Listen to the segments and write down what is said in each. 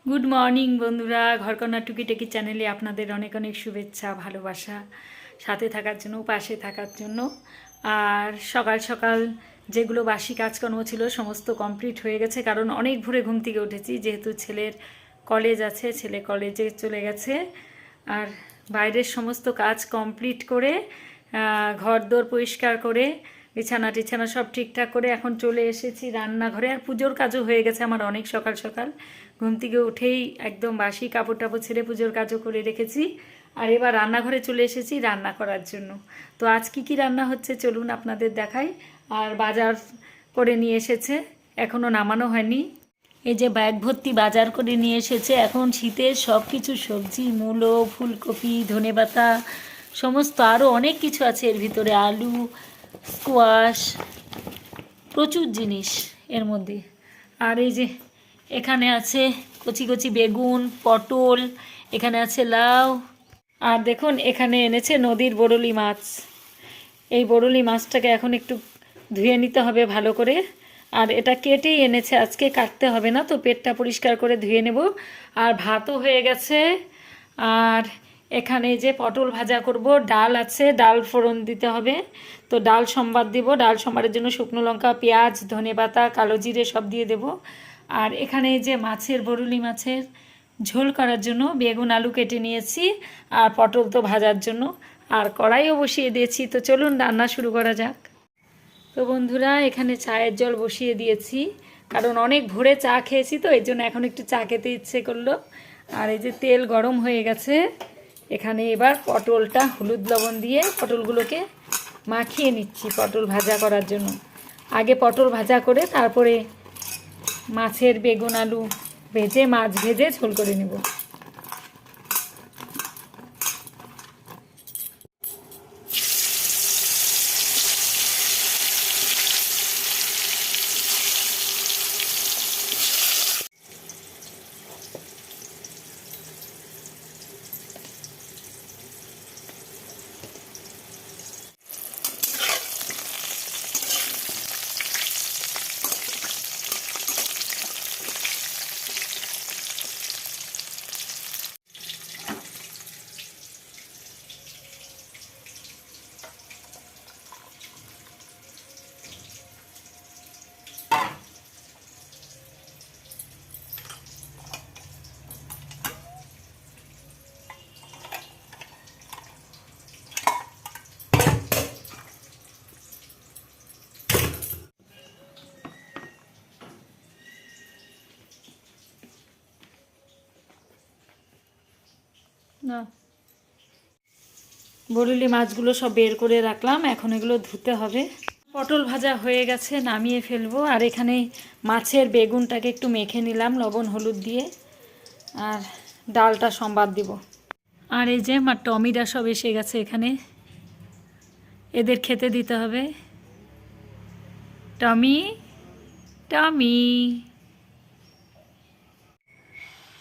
Good morning বন্ধুরা, ঘরকন্যা টুকিটাকি চ্যানেলে আপনাদের অনেক অনেক শুভেচ্ছা, ভালোবাসা, সাথে থাকার জন্য, পাশে থাকার জন্য। আর সকাল সকাল যেগুলো বাসি কাজকর্ম ছিল সমস্ত কমপ্লিট হয়ে গেছে, কারণ অনেক ভোরে ঘুম থেকে উঠেছি, যেহেতু ছেলের কলেজ আছে, ছেলে কলেজে চলে গেছে। আর বাইরের সমস্ত কাজ কমপ্লিট করে ঘরদোর পরিষ্কার করে বিছানা টিছানা সব ঠিকঠাক করে এখন চলে এসেছি রান্নাঘরে। আর পুজোর কাজও হয়ে গেছে আমার অনেক সকাল সকাল, ঘুম থেকে উঠেই একদম বাসি কাপড় টাপড় ছেড়ে পুজোর কাজও করে রেখেছি। আর এবার রান্নাঘরে চলে এসেছি রান্না করার জন্য। তো আজ কী রান্না হচ্ছে চলুন আপনাদের দেখাই। আর বাজার করে নিয়ে এসেছে, এখনও নামানো হয়নি। এই যে ব্যাগ ভর্তি বাজার করে নিয়ে এসেছে। এখন শীতের সব কিছু সবজি, মূলো, ফুলকপি, ধনেপাতা, সমস্ত আরও অনেক কিছু আছে এর ভিতরে, আলু, স্কোয়াশ, প্রচুর জিনিস এর মধ্যে। আর এই যে এখানে আছে কচি কচি বেগুন, পটল, এখানে আছে লাউ। আর দেখুন এখানে এনেছে নদীর বরলি মাছ। এই বরলি মাছটাকে এখন একটু ধুয়ে নিতে হবে ভালো করে। আর এটা কেটেই এনেছে, আজকে কাটতে হবে না, তো পেটটা পরিষ্কার করে ধুয়ে নেব। আর ভাতও হয়ে গেছে। আর এখানে যে পটল ভাজা করব, ডাল আছে, ডাল ফোড়ন দিতে হবে, তো ডাল সম্বার দিব। ডাল সম্বারের জন্য শুকনো লঙ্কা, পেঁয়াজ, ধনেপাতা, কালো জিরে সব দিয়ে দেব। আর এখানে যে মাছের, বরুলি মাছের ঝোল করার জন্য বেগুন আলু কেটে নিয়েছি, আর পটল তো ভাজার জন্য। আর কড়াইও বসিয়ে দিয়েছি, তো চলুন রান্না শুরু করা যাক। তো বন্ধুরা এখানে চায়ের জল বসিয়ে দিয়েছি, কারণ অনেক ভোরে চা খেয়েছি, তো এর জন্য এখন একটু চা খেতে ইচ্ছে করলো। আর এই যে তেল গরম হয়ে গেছে, এখানে এবার পটলটা হলুদ লবণ দিয়ে পটলগুলোকে মাখিয়ে নিচ্ছি পটল ভাজা করার জন্য। আগে পটল ভাজা করে তারপরে মাছের, বেগুন আলু ভেজে, মাছ ভেজে ঝোল করে নেব। না, বরুলি মাছগুলো সব বের করে রাখলাম, এখন এগুলো ধুতে হবে। পটল ভাজা হয়ে গেছে, নামিয়ে ফেলবো। আর এখানে মাছের বেগুনটাকে একটু মেখে নিলাম লবণ হলুদ দিয়ে, আর ডালটা সম্বাদ দিব। আর এই যে আমার টমিরা সব এসে গেছে এখানে, এদের খেতে দিতে হবে। টমি, টমি।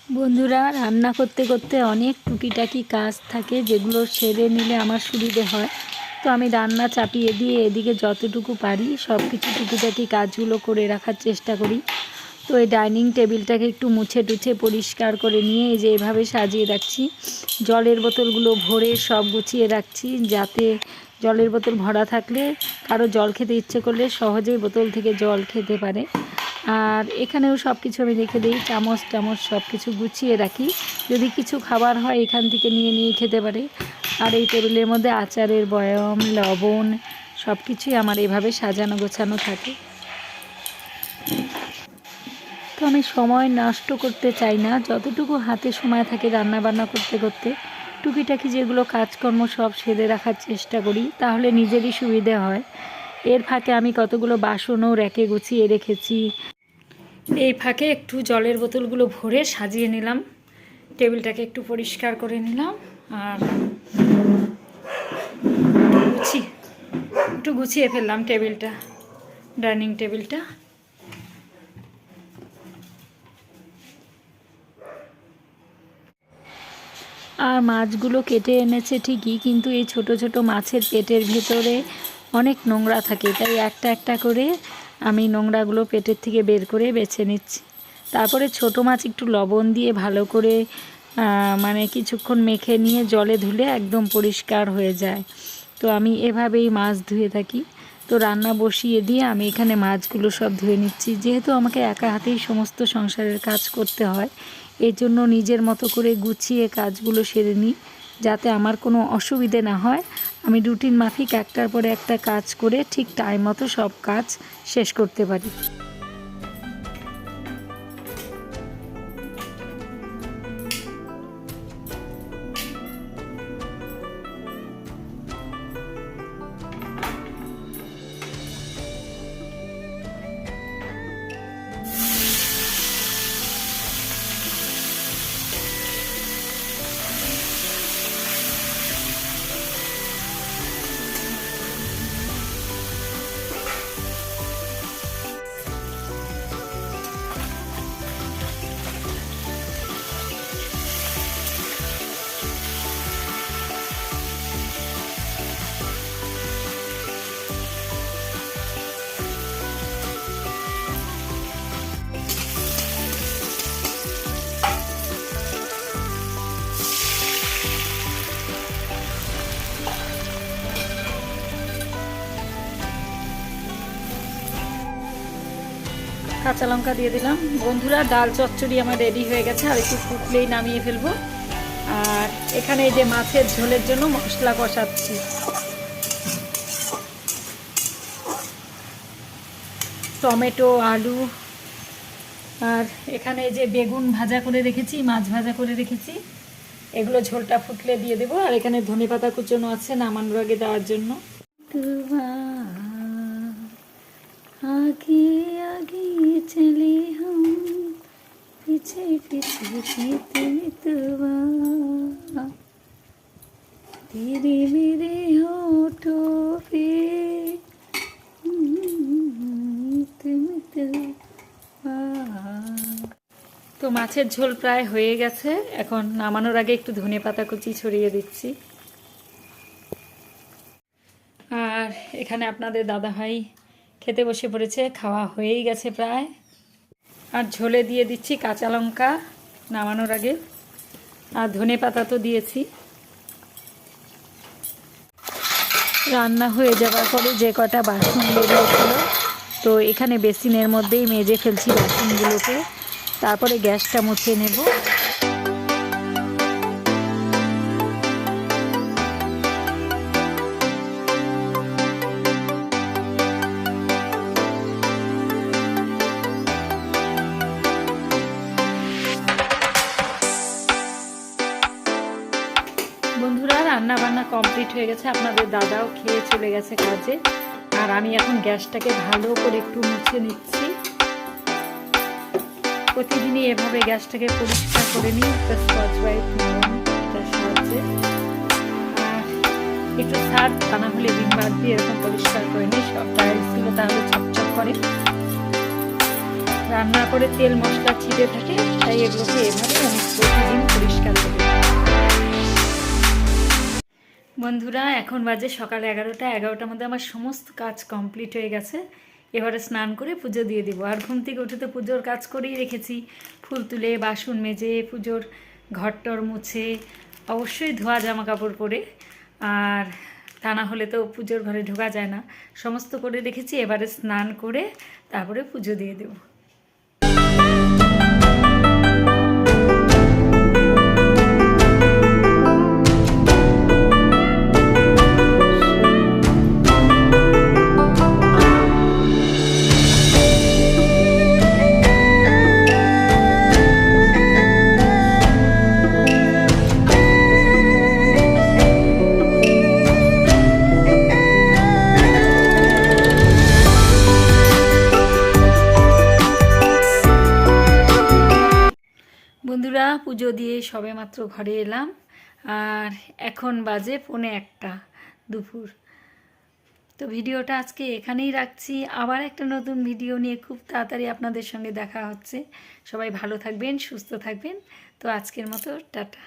বন্ধুরা রান্না করতে করতে অনেক টুকিটাকি কাজ থাকে, যেগুলো সেরে নিলে আমার সুবিধে হয়। তো আমি রান্না চাপিয়ে দিয়ে এদিকে যতটুকু পারি সব কিছু টুকিটাকি কাজগুলো করে রাখার চেষ্টা করি। তো এই ডাইনিং টেবিলটাকে একটু মুছে টুছে পরিষ্কার করে নিয়ে এই যে এভাবে সাজিয়ে রাখছি। জলের বোতলগুলো ভরে সব গুছিয়ে রাখছি, যাতে জলের বোতল ভরা থাকলে কারো জল খেতে ইচ্ছে করলে সহজেই বোতল থেকে জল খেতে পারে। আর এখানেও সব কিছু আমি রেখে দিই, চামচ টামচ সব কিছু গুছিয়ে রাখি, যদি কিছু খাবার হয় এখান থেকে নিয়ে নিয়ে খেতে পারে। আর এই টেবিলের মধ্যে আচারের বয়াম, লবণ সব কিছুই আমার এভাবে সাজানো গোছানো থাকে। তো আমি সময় নষ্ট করতে চাই না, যতটুকু হাতে সময় থাকে রান্না বান্না করতে করতে টুকিটাকি যেগুলো কাজকর্ম সব সেরে রাখার চেষ্টা করি, তাহলে নিজেরই সুবিধে হয়। এর ফাঁকে আমি কতগুলো বাসনও রেখে গুছিয়ে রেখেছি। এই ফাঁকে একটু জলের বোতলগুলো ভরে সাজিয়ে নিলাম, টেবিলটাকে একটু পরিষ্কার করে নিলাম। আর একটু গুছিয়ে ফেললাম টেবিলটা, ডাইনিং টেবিলটা। আর মাছগুলো কেটে এনেছে ঠিকই, কিন্তু এই ছোট ছোট মাছের পেটের ভেতরে অনেক নোংরা থাকে, তাই একটা একটা করে আমি নোংরাগুলো পেটের থেকে বের করে বেছে নিচ্ছি। তারপরে ছোটো মাছ একটু লবণ দিয়ে ভালো করে মানে কিছুক্ষণ মেখে নিয়ে জলে ধুলে একদম পরিষ্কার হয়ে যায়। তো আমি এভাবেই মাছ ধুয়ে থাকি। তো রান্না বসিয়ে দিয়ে আমি এখানে মাছগুলো সব ধুয়ে নিচ্ছি। যেহেতু আমাকে একা হাতেই সমস্ত সংসারের কাজ করতে হয়, এই জন্য নিজের মতো করে গুছিয়ে কাজগুলো সেরে নিই, যাতে আমার কোনো অসুবিধে না হয়। আমি রুটিন মাফিক একটার পরে একটা কাজ করে ঠিক টাইম মতো সব কাজ শেষ করতে পারি। কাঁচা লঙ্কা দিয়ে দিলাম। বন্ধুরা, ডাল চচ্চড়ি আমার রেডি হয়ে গেছে, আর একটু ফুটলেই নামিয়ে ফেলবো। আর এখানে এই যে মাছের ঝোলের জন্য মশলা কষাচ্ছি। টমেটো, আলু, আর এখানে এই যে বেগুন ভাজা করে রেখেছি, মাছ ভাজা করে রেখেছি, এগুলো ঝোলটা ফুটলে দিয়ে দেবো। আর এখানে ধনেপাতা কুচনো আছে নামানোর আগে দেওয়ার জন্য। आगे आगे चले हम पीछे पीछे पीते मितवा तेरे मेरे होठों पे তো মাছের ঝোল প্রায় হয়ে গেছে। এখন নামানোর আগে একটু ধনেপাতা কুচি ছড়িয়ে দিচ্ছি। আর এখানে আপনাদের দাদাভাই খেতে বসে পড়েছে, খাওয়া হয়েই গেছে প্রায়। আর ঝোলে দিয়ে দিচ্ছি কাঁচা লঙ্কা নামানোর আগে, আর ধনেপাতা তো দিয়েছি। রান্না হয়ে যাওয়ার পরে যে কটা বাসন বেরিয়েছিল, তো এখানে বেসিনের মধ্যেই মেজে ফেলছি বাসনগুলোকে, তারপরে গ্যাসটা মুছে নেব। বন্ধুরা, রান্না বান্না কমপ্লিট হয়ে গেছে, আপনাদের দাদাও খেয়ে চলে গেছে কাজে। আর আমি এখন গ্যাসটাকে ভালো করে একটু মুছে নিচ্ছি। প্রতিদিনই এভাবে গ্যাসটাকে পরিষ্কার করে নিই একটা স্কচ ব্রাইটের সাহায্যে। আর একটু সার্ফ তা না হলে ভিম বার দিয়ে এরকম পরিষ্কার করে নিই সব টাইলসগুলো, তাহলে চকচক করে। রান্না করে তেল মশলা ছিটে থাকে, তাই এগুলোকে এভাবে আমি প্রতিদিন পরিষ্কার করি। বন্ধুরা, এখন বাজে সকাল 11টা। 11টার মধ্যে আমার সমস্ত কাজ কমপ্লিট হয়ে গেছে। এবারে স্নান করে পুজো দিয়ে দিব। আর ঘুম থেকে উঠে তো পুজোর কাজ করেই রেখেছি, ফুল তুলে, বাসন মেজে, পুজোর ঘরটর মুছে, অবশ্যই ধোয়া জামা কাপড় পরে। আর তা না হলে তো পুজোর ঘরে ঢোকা যায় না, সমস্ত করে রেখেছি। এবারে স্নান করে তারপরে পুজো দিয়ে দেব। বন্ধুরা, পুজো দিয়ে সবেমাত্র ঘরে এলাম। আর এখন বাজে 1:45 দুপুর। তো ভিডিওটা আজকে এখানেই রাখছি। আবার একটা নতুন ভিডিও নিয়ে খুব তাড়াতাড়ি আপনাদের সঙ্গে দেখা হচ্ছে। সবাই ভালো থাকবেন, সুস্থ থাকবেন। তো আজকের মতো টাটা।